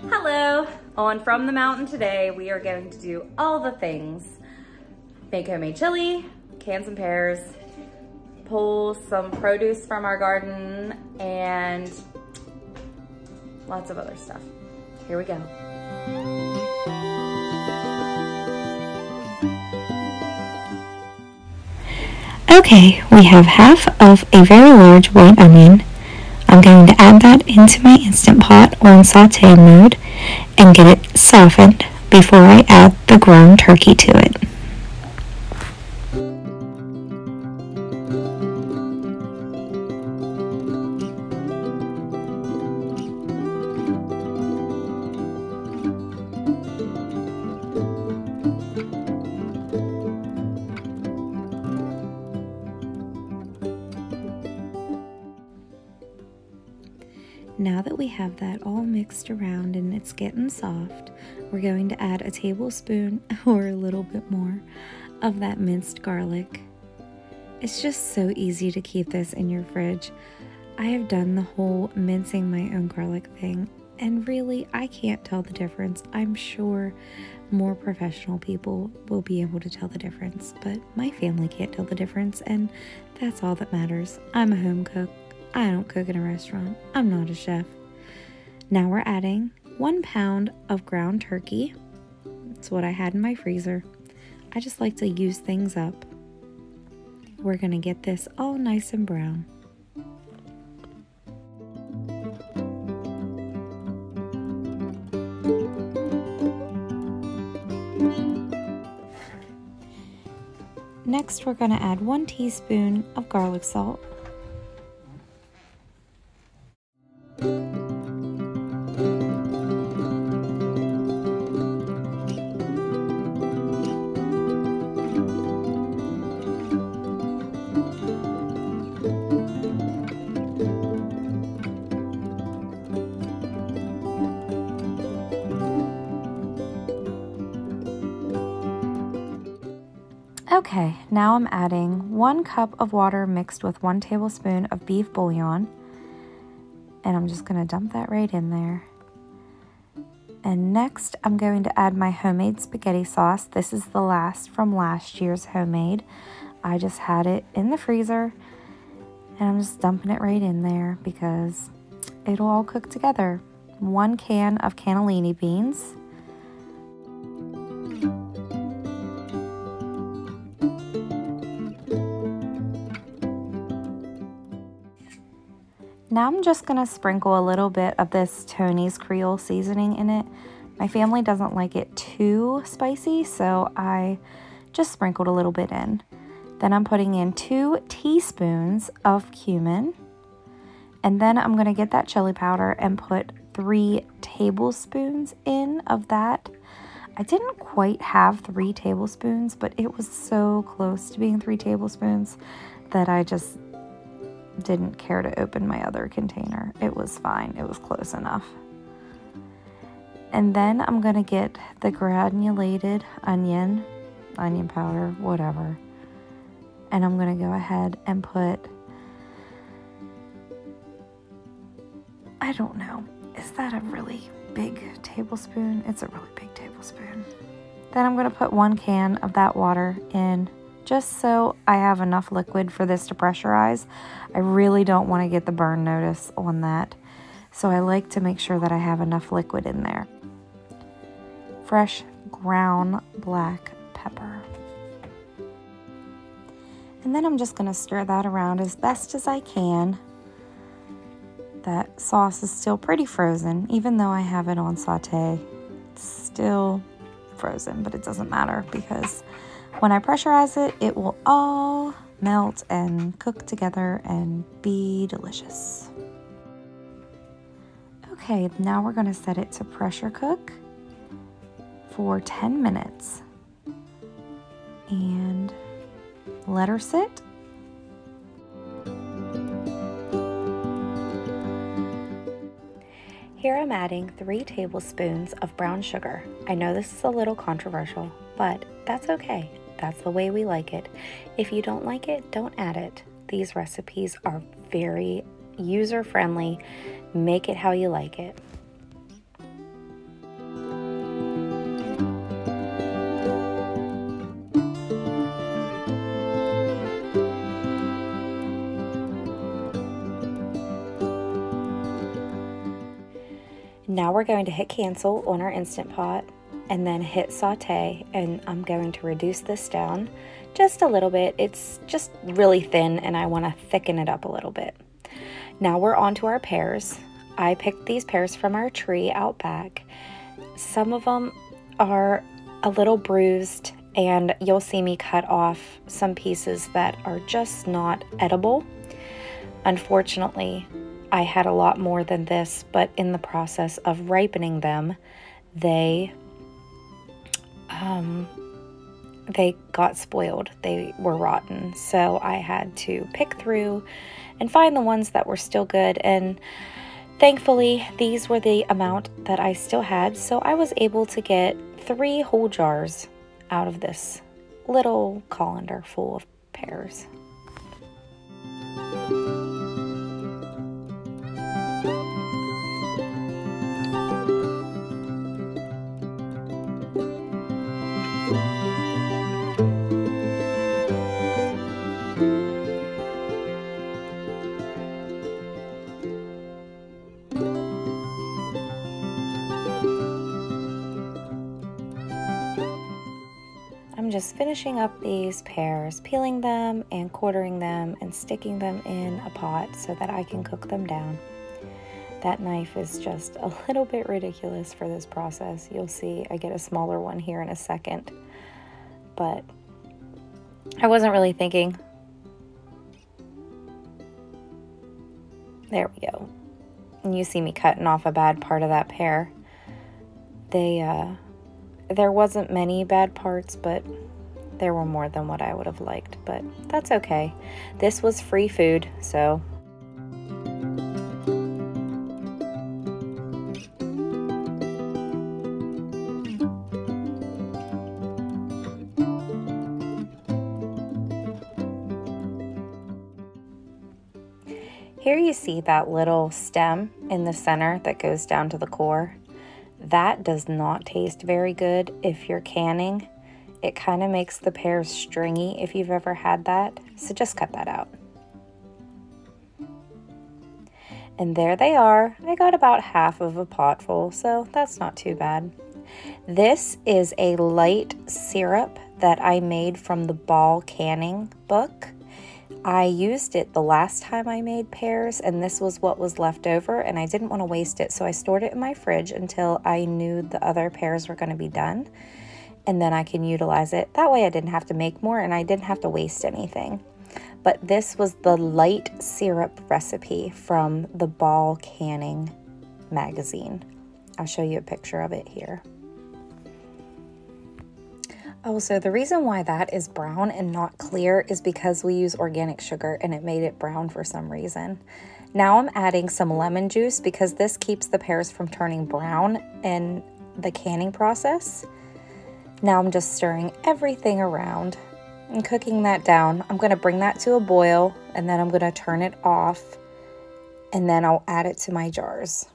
Hello! On From the Mountain today, we are going to do all the things. Make homemade chili, can some pears, pull some produce from our garden, and lots of other stuff. Here we go. Okay, we have half of a very large white onion. I'm going to add that into my Instant Pot on saute mode and get it softened before I add the ground turkey to it. Now that we have that all mixed around and it's getting soft, we're going to add a tablespoon or a little bit more of that minced garlic. It's just so easy to keep this in your fridge. I have done the whole mincing my own garlic thing, and really I can't tell the difference. I'm sure more professional people will be able to tell the difference, but my family can't tell the difference, and that's all that matters. I'm a home cook. I don't cook in a restaurant. I'm not a chef. Now we're adding 1 pound of ground turkey. That's what I had in my freezer. I just like to use things up. We're going to get this all nice and brown. Next, we're going to add 1 teaspoon of garlic salt. Okay, now I'm adding 1 cup of water mixed with 1 tablespoon of beef bouillon. And I'm just going to dump that right in there. And next, I'm going to add my homemade spaghetti sauce. This is the last from last year's homemade. I just had it in the freezer. And I'm just dumping it right in there because it'll all cook together. 1 can of cannellini beans. Now I'm just going to sprinkle a little bit of this Tony's Creole seasoning in it. My family doesn't like it too spicy, so I just sprinkled a little bit in. Then I'm putting in 2 teaspoons of cumin. And then I'm going to get that chili powder and put 3 tablespoons in of that. I didn't quite have 3 tablespoons, but it was so close to being 3 tablespoons that I just didn't care to open my other container. It was fine. It was close enough. And then I'm going to get the granulated onion powder, whatever. And I'm going to go ahead and put, I don't know, is that a really big tablespoon? It's a really big tablespoon. Then I'm going to put 1 can of that water in, just so I have enough liquid for this to pressurize. I really don't want to get the burn notice on that, so I like to make sure that I have enough liquid in there. Fresh ground black pepper. And then I'm just going to stir that around as best as I can. That sauce is still pretty frozen, even though I have it on saute. It's still frozen, but it doesn't matter because when I pressurize it, it will all melt and cook together and be delicious. Okay, now we're going to set it to pressure cook for 10 minutes and let her sit. Here I'm adding 3 tablespoons of brown sugar. I know this is a little controversial, but that's okay. That's the way we like it. If you don't like it, don't add it. These recipes are very user-friendly. Make it how you like it. Now we're going to hit cancel on our Instant Pot and then hit saute, and I'm going to reduce this down just a little bit. It's just really thin and I want to thicken it up a little bit. Now we're on to our pears. I picked these pears from our tree out back. Some of them are a little bruised and you'll see me cut off some pieces that are just not edible. Unfortunately, I had a lot more than this, but in the process of ripening them, they got spoiled. They were rotten. So I had to pick through and find the ones that were still good. And thankfully, these were the amount that I still had. So I was able to get 3 whole jars out of this little colander full of pears. I'm just finishing up these pears, peeling them and quartering them and sticking them in a pot so that I can cook them down. That knife is just a little bit ridiculous for this process. You'll see I get a smaller one here in a second, but I wasn't really thinking. There we go. And you see me cutting off a bad part of that pear. There wasn't many bad parts, but there were more than what I would have liked, but that's okay. This was free food, so. Here you see that little stem in the center that goes down to the core. That does not taste very good if you're canning. It kind of makes the pears stringy if you've ever had that, so just cut that out. And there they are. I got about half of a pot full, so that's not too bad. This is a light syrup that I made from the Ball Canning book. I used it the last time I made pears, and this was what was left over, and I didn't want to waste it, so I stored it in my fridge until I knew the other pears were going to be done, and then I can utilize it. That way I didn't have to make more, and I didn't have to waste anything. But this was the light syrup recipe from the Ball Canning magazine. I'll show you a picture of it here. Also, the reason why that is brown and not clear is because we use organic sugar and it made it brown for some reason. Now I'm adding some lemon juice because this keeps the pears from turning brown in the canning process. Now I'm just stirring everything around and cooking that down. I'm going to bring that to a boil and then I'm going to turn it off and then I'll add it to my jars.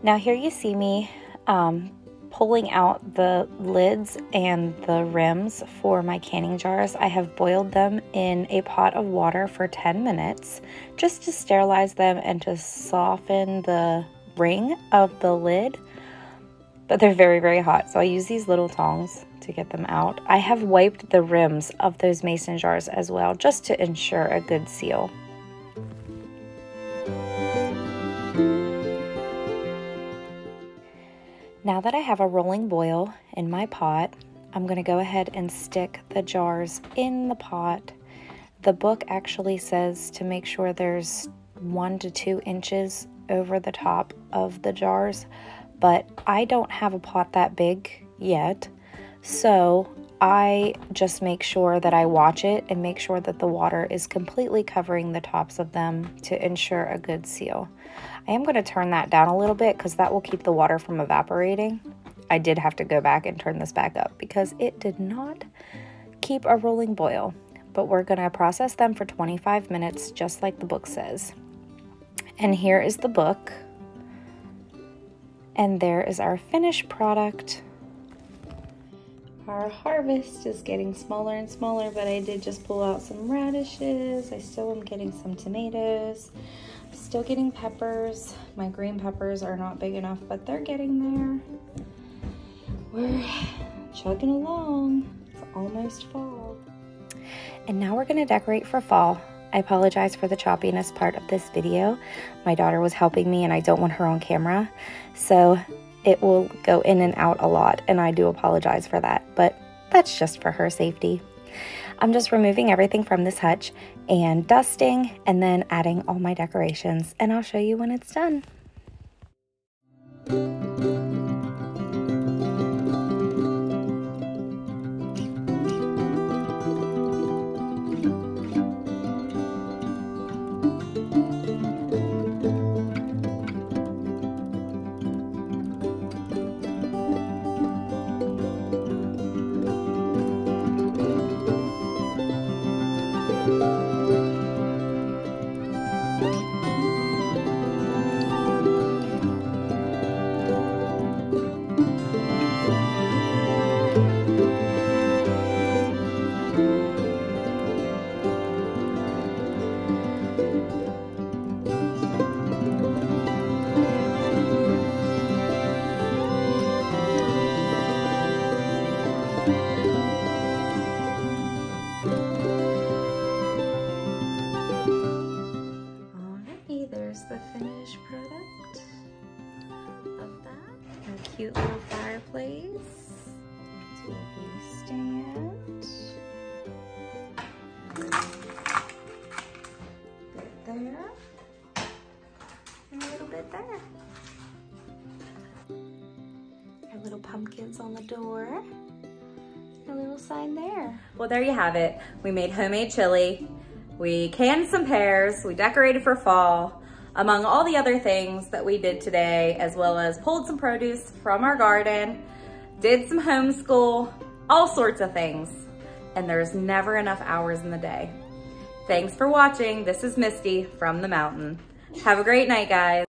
Now here you see me pulling out the lids and the rims for my canning jars. I have boiled them in a pot of water for 10 minutes just to sterilize them and to soften the ring of the lid. But they're very, very hot, so I use these little tongs to get them out. I have wiped the rims of those mason jars as well, just to ensure a good seal. Now that I have a rolling boil in my pot, I'm going to go ahead and stick the jars in the pot. The book actually says to make sure there's 1 to 2 inches over the top of the jars, but I don't have a pot that big yet, so I just make sure that I watch it and make sure that the water is completely covering the tops of them to ensure a good seal. I am going to turn that down a little bit because that will keep the water from evaporating. I did have to go back and turn this back up because it did not keep a rolling boil, but we're going to process them for 25 minutes just like the book says. And here is the book. And there is our finished product. Our harvest is getting smaller and smaller, but I did just pull out some radishes. I still am getting some tomatoes. I'm still getting peppers. My green peppers are not big enough, but they're getting there. We're chugging along. It's almost fall. And now we're gonna decorate for fall. I apologize for the choppiness part of this video. My daughter was helping me and I don't want her on camera, so it will go in and out a lot, and I do apologize for that, but that's just for her safety. I'm just removing everything from this hutch and dusting and then adding all my decorations, and I'll show you when it's done. The finished product of that. A cute little fireplace, TV stand, bit there, and a little bit there. Our little pumpkins on the door, a little sign there. Well, there you have it. We made homemade chili. We canned some pears. We decorated for fall. Among all the other things that we did today, as well as pulled some produce from our garden, did some homeschool, all sorts of things. And there's never enough hours in the day. Thanks for watching. This is Misty from the mountain. Have a great night, guys.